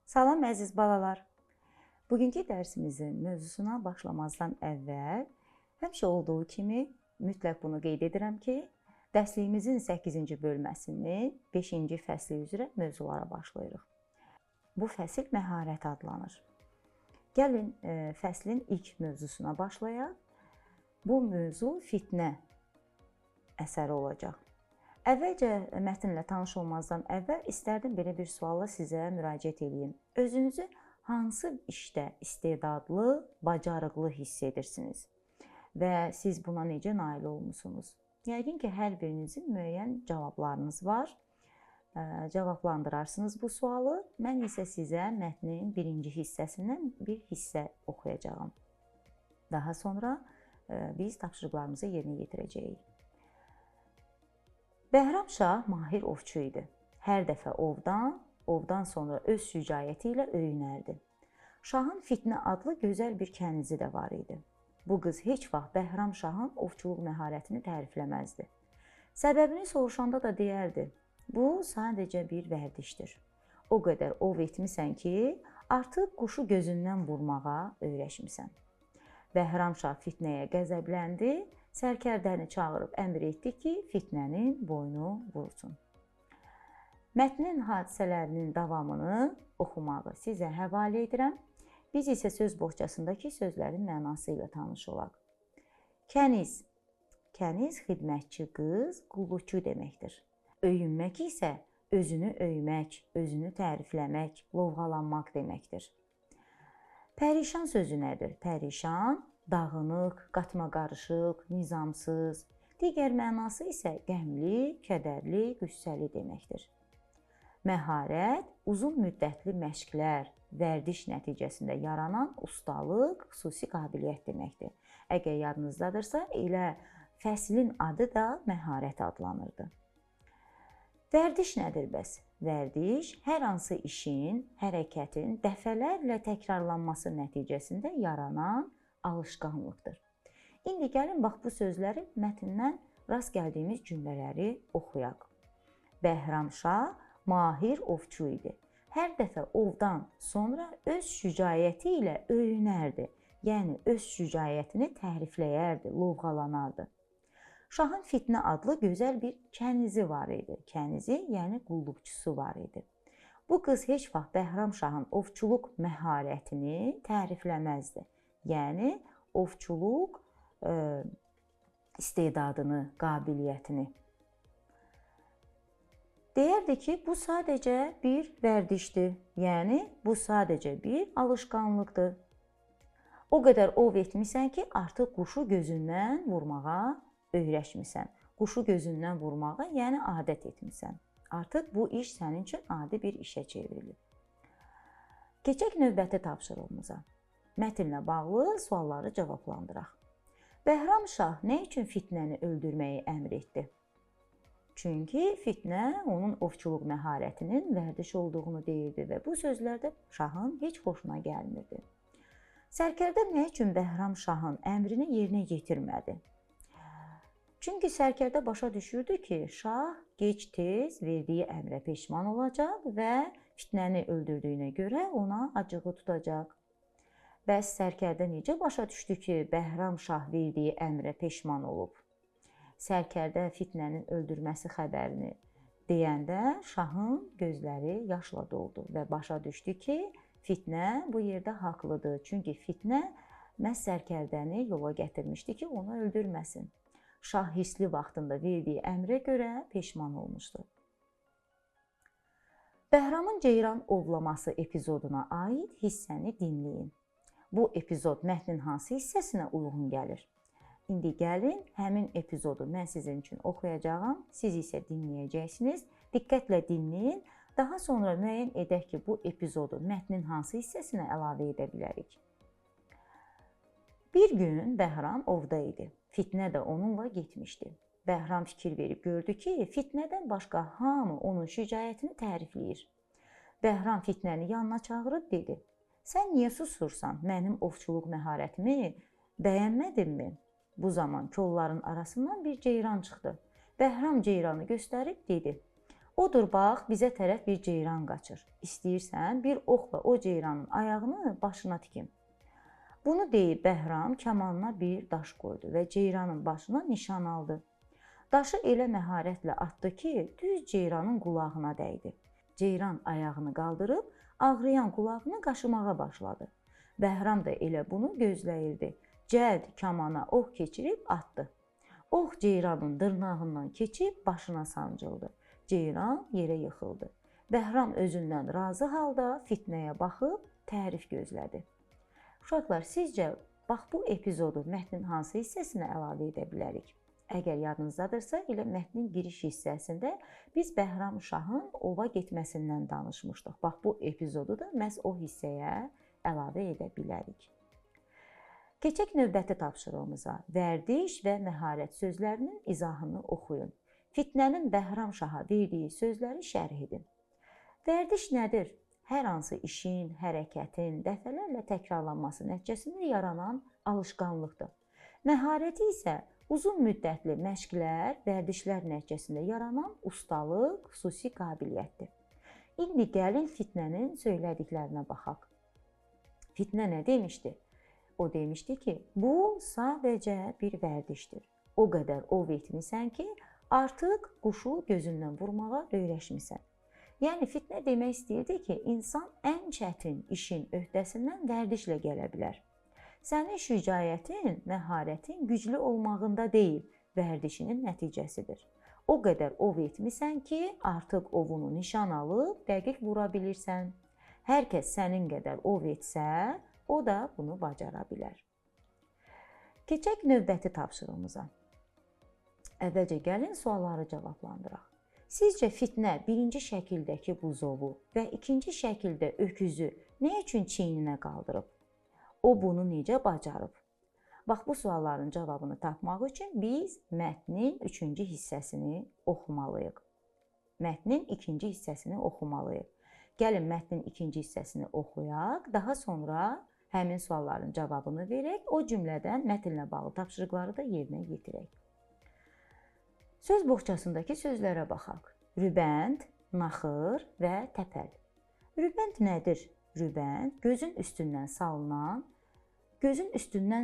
Salam əziz balalar. Bugünkü dərsimizin mövzusuna başlamazdan əvvəl həmişə olduğu kimi mütləq bunu qeyd edirəm ki, dərsliyimizin 8-ci bölməsinin 5-ci fəsli üzrə mövzulara başlayırıq. Bu fəsil məharət adlanır. Gəlin fəslin ilk mövzusuna başlayaq. Bu mövzu fitnə əsəri olacaq. Əvvəlcə mətnlə tanış olmazdan əvvəl istərdim belə bir sualla sizə müraciət edeyim. Özünüzü hansı işdə istedadlı, bacarıqlı hiss edirsiniz və siz buna necə nail olmusunuz? Yəqin ki, hər birinizin müəyyən cavablarınız var. Cavablandırarsınız bu sualı. Mən isə sizə mətnin birinci hissəsindən bir hissə oxuyacağam. Daha sonra biz tapşırıqlarımızı yerinə yetirəcəyik. Bəhram Şah mahir ovçu idi. Hər dəfə ovdan sonra öz şücaəti ilə öyünərdi. Şahın Fitnə adlı gözəl bir kənizi də var idi. Bu qız heç vaxt Bəhram Şahın ovçuluq məharətini tərifləməzdi. Səbəbini soruşanda da deyərdi, bu sadəcə bir vərdişdir. O qədər ov etmisən ki, artıq quşu gözündən vurmağa öyrəşmisən. Bəhram Şah Fitnəyə qəzəbləndi, sərkərdəni çağırıb əmr etdi ki, Fitnənin boynu vursun. Mətnin hadisələrinin davamını oxumağı sizə həvalə edirəm. Biz isə söz boğçasındakı sözlərin mənası ilə tanış olaq. Kəniz. Kəniz xidmətçi qız, qulluqçu deməkdir. Öyünmək isə özünü öymək, özünü tərifləmək, lovğalanmaq deməkdir. Pərişan sözü nədir? Pərişan dağınıq, qatmaqarışıq, nizamsız. Digər mənası isə qəmli, kədərli, qüssəli deməkdir. Məharət uzun müddətli məşqlər, vərdiş nəticəsində yaranan ustalıq, xüsusi qabiliyyət deməkdir. Əgər yadınızdadırsa, elə fəslin adı da məharət adlanırdı. Vərdiş nədir bəs? Vərdiş hər hansı işin, hərəkətin dəfələrlə təkrarlanması nəticəsində yaranan alışqanlıqdır. İndi gəlin bax bu sözləri mətndən rast gəldiyimiz cümlələri oxuyaq. Bəhram Şah mahir ovçu idi. Hər dəfə ovdan sonra öz şücaəti ilə öyünərdi. Yəni öz şücaətini tərifləyərdi, lovğalanardı. Şahın Fitnə adlı gözəl bir kənizi var idi. Kənizi, yəni qulluqçusu var idi. Bu qız heç vaxt Bəhram Şahın ovçuluq məharətini tərifləməzdi. Yəni ovçuluq istedadını, qabiliyyətini. Deyərdi ki, bu sadəcə bir vərdişdir. Yəni bu sadəcə bir alışqanlıqdır. O qədər ov etmisən ki, artıq quşu gözündən vurmağa öyrəşmisən. Quşu gözündən vurmağa, yəni adət etmisən. Artıq bu iş sənin üçün adi bir işə çevrilib. Keçək növbəti tapşırığımıza. Mətnlə bağlı sualları cavablandıraq. Bəhram Şah nə üçün Fitnəni öldürməyi əmr etdi? Çünki Fitnə onun ovçuluq məharətinin vərdiş olduğunu deyirdi və bu sözlərdə Şahın heç xoşuna gəlmirdi. Sərkərdə nə üçün Bəhram Şahın əmrini yerinə yetirmədi? Çünki sərkərdə başa düşürdü ki, Şah gec-tez verdiyi əmrə peşman olacaq və Fitnəni öldürdüyünə görə ona acığı tutacaq. Bəs sərkərdə necə başa düşdü ki, Bəhram Şah verdiyi əmrə peşman olub? Sərkərdə Fitnənin öldürməsi xəbərini deyəndə Şahın gözləri yaşla doldu və başa düşdü ki, Fitnə bu yerdə haqlıdır. Çünki Fitnə məhz sərkərdəni yola gətirmişdi ki, onu öldürməsin. Şah hissli vaxtında verdiyi əmrə görə peşman olmuşdu. Bəhramın ceyran ovlaması epizoduna aid hissəni dinləyin. Bu epizod mətnin hansı hissəsinə uyğun gəlir? İndi gəlin, həmin epizodu mən sizin üçün oxuyacağam, siz isə dinləyəcəksiniz. Diqqətlə dinləyin, daha sonra müəyyən edək ki, bu epizodu mətnin hansı hissəsinə əlavə edə bilərik. Bir gün Bəhram ovda idi. Fitnə də onunla getmişdi. Bəhram fikir verib gördü ki, Fitnədən başqa hamı onun şücaətini tərifləyir. Bəhram Fitnəni yanına çağırıb dedi, sən niyə susursan, mənim ovçuluq məharətimi bəyənmədinmi? Bu zaman kolların arasından bir ceyran çıxdı. Bəhram ceyranı göstərib dedi, Odur bax, bizə tərəf bir ceyran qaçır. İstəyirsən bir oxla o ceyranın ayağını başına tikim. Bunu deyib Bəhram kamanına bir daş qoydu və ceyranın başına nişan aldı. Daşı elə məharətlə atdı ki, düz ceyranın qulağına dəydi. Ceyran ayağını qaldırıb ağrıyan qulağını qaşımağa başladı. Bəhram da elə bunu gözləyirdi. Cəld kamana ox keçirib atdı. Ox ceyranın dırnağından keçib başına sancıldı. Ceyran yerə yıxıldı. Bəhram özündən razı halda Fitnəyə baxıb tərif gözlədi. Uşaqlar, sizcə bax bu epizodu mətnin hansı hissəsinə əlavə edə bilərik? Əgər yadınızdadırsa, elə mətnin giriş hissəsində biz Bəhram Şahın ova getməsindən danışmışdıq. Bax bu epizodu da məhz o hissəyə əlavə edə bilərik. Keçək növbəti tapşırığımıza. Vərdiş və məharət sözlərinin izahını oxuyun. Fitnənin Bəhram Şaha verdiyi sözləri şərh edin. Vərdiş nədir? Hər hansı işin, hərəkətin dəfələrlə təkrarlanması nəticəsində yaranan alışqanlıqdır. Məharəti isə uzun müddətli məşqlər, vərdişlər nəticəsində yaranan ustalıq, xüsusi qabiliyyətdir. İndi gəlin Fitnənin söylədiklərinə baxaq. Fitnə nə demişdi? O demişdi ki, bu sadəcə bir vərdişdir. O qədər ov etmisən ki, artıq quşu gözündən vurmağa öyrəşmisən. Yəni Fitnə demək istəyirdi ki, insan ən çətin işin öhdəsindən vərdişlə gələ bilər. Sənin şücaətin, məharətin güclü olmağında deyil, vərdişinin nəticəsidir. O qədər ov etmisən ki, artıq ovunu nişan alıb dəqiq vura bilirsən. Hər kəs sənin qədər ov etsə, o da bunu bacara bilər. Keçək növbəti tapşırığımıza. Əvvəlcə gəlin sualları cavablandıraq. Sizcə Fitnə birinci şəkildəki buzovu və ikinci şəkildə öküzü nə üçün çiyninə qaldırıb? O bunu necə bacarıb? Bax, bu sualların cavabını tapmaq üçün biz mətnin üçüncü hissəsini oxumalıyıq. Mətnin ikinci hissəsini oxumalıyıq. Gəlin mətnin ikinci hissəsini oxuyaq, daha sonra həmin sualların cavabını verək, o cümlədən mətnlə bağlı tapşırıqları da yerinə yetirək. Söz boğçasındakı sözlərə baxaq. Rübənd, naxır və təpəl. Rübənd nədir? Rübənd gözün üstündən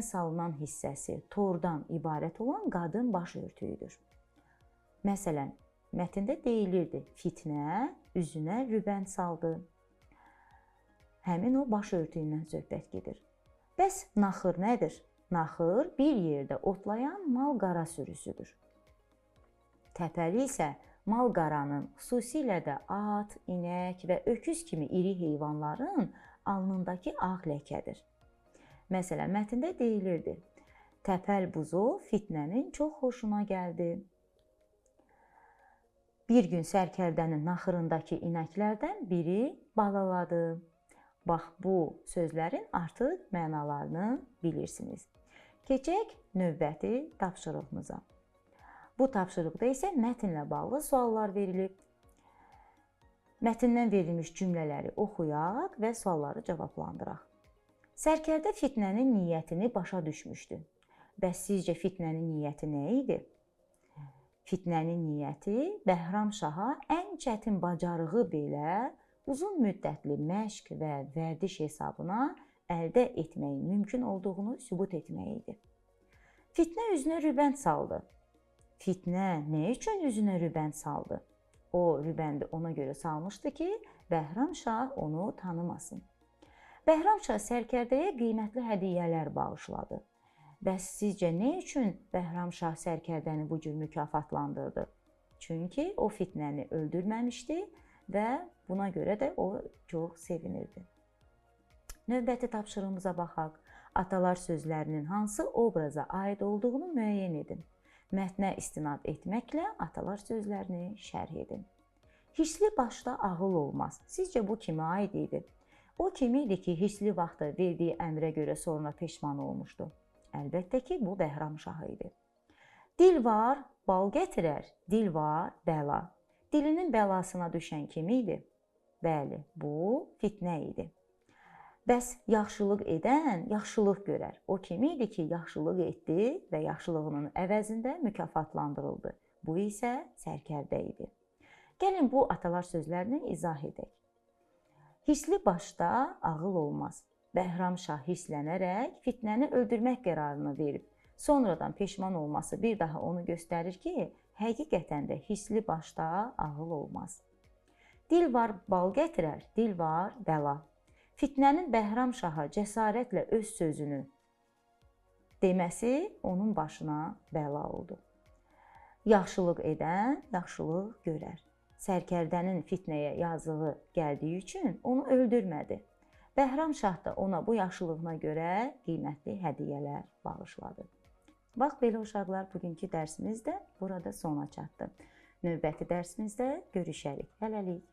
salınan hissəsi tordan ibarət olan qadın baş örtüyüdür. Məsələn, mətndə deyilirdi, Fitnə üzünə rübənd saldı. Həmin o baş örtüyündən söhbət gedir. Bəs naxır nədir? Naxır bir yerdə otlayan mal-qara sürüsüdür. Təpəli isə mal-qaranın, xüsusilə də at, inək və öküz kimi iri heyvanların alnındakı ağ ləkədir. Məsələn, mətndə deyilirdi, təpəl buzov Fitnənin çox xoşuna gəldi. Bir gün sərkərdənin naxırındakı inəklərdən biri balaladı. Bax, bu sözlərin artıq mənalarını bilirsiniz. Keçək növbəti tapşırığımıza. Bu tapşırıqda isə mətnlə bağlı suallar verilib. Mətndən verilmiş cümlələri oxuyaq və sualları cavablandıraq. Sərkərdə Fitnənin niyyətini başa düşmüşdü. Bəs sizcə Fitnənin niyyəti nə idi? Fitnənin niyyəti Bəhram Şaha ən çətin bacarığı belə uzun müddətli məşq və vərdiş hesabına əldə etməyin mümkün olduğunu sübut etmək idi. Fitnə üzünə rübənd saldı. Fitnə nə üçün üzünə rübənd saldı? O rübəndi ona görə salmışdı ki, Bəhram Şah onu tanımasın. Bəhram Şah sərkərdəyə qiymətli hədiyyələr bağışladı. Bəs sizcə nə üçün Bəhram Şah sərkərdəni bu cür mükafatlandırdı? Çünki o Fitnəni öldürməmişdi və buna görə də o çox sevinirdi. Növbəti tapşırığımıza baxaq. Atalar sözlərinin hansı obraza aid olduğunu müəyyən edin. Mətnə istinad etməklə atalar sözlərini şərh edin. Hirsli başda ağıl olmaz. Sizcə bu kimə aid idi? O kim idi ki, hirsli vaxtda verdiyi əmrə görə sonra peşman olmuşdu? Əlbəttə ki, bu Bəhram Şahı idi. Dil var, bal gətirər. Dil var, bəla. Dilinin bəlasına düşən kim idi? Bəli, bu Fitnə idi. Bəs yaxşılıq edən yaxşılıq görər. O kim idi ki, yaxşılıq etdi və yaxşılığının əvəzində mükafatlandırıldı. Bu isə sərkərdə idi. Gəlin bu atalar sözlərini izah edək. Hissli başda ağıl olmaz. Bəhramşah hisslənərək Fitnəni öldürmək qərarını verib. Sonradan peşman olması bir daha onu göstərir ki, həqiqətən də hissli başda ağıl olmaz. Dil var bal gətirər, dil var bəla. Fitnənin Bəhramşaha cəsarətlə öz sözünü deməsi onun başına bəla oldu. Yaxşılıq edən yaxşılıq görər. Sərkərdənin Fitnəyə yazığı gəldiyi üçün onu öldürmədi. Bəhramşah da ona bu yaxşılığına görə qiymətli hədiyyələr bağışladı. Bax, belə uşaqlar, bugünkü dərsimiz də burada sona çatdı. Növbəti dərsimizdə görüşərik. Hələlik.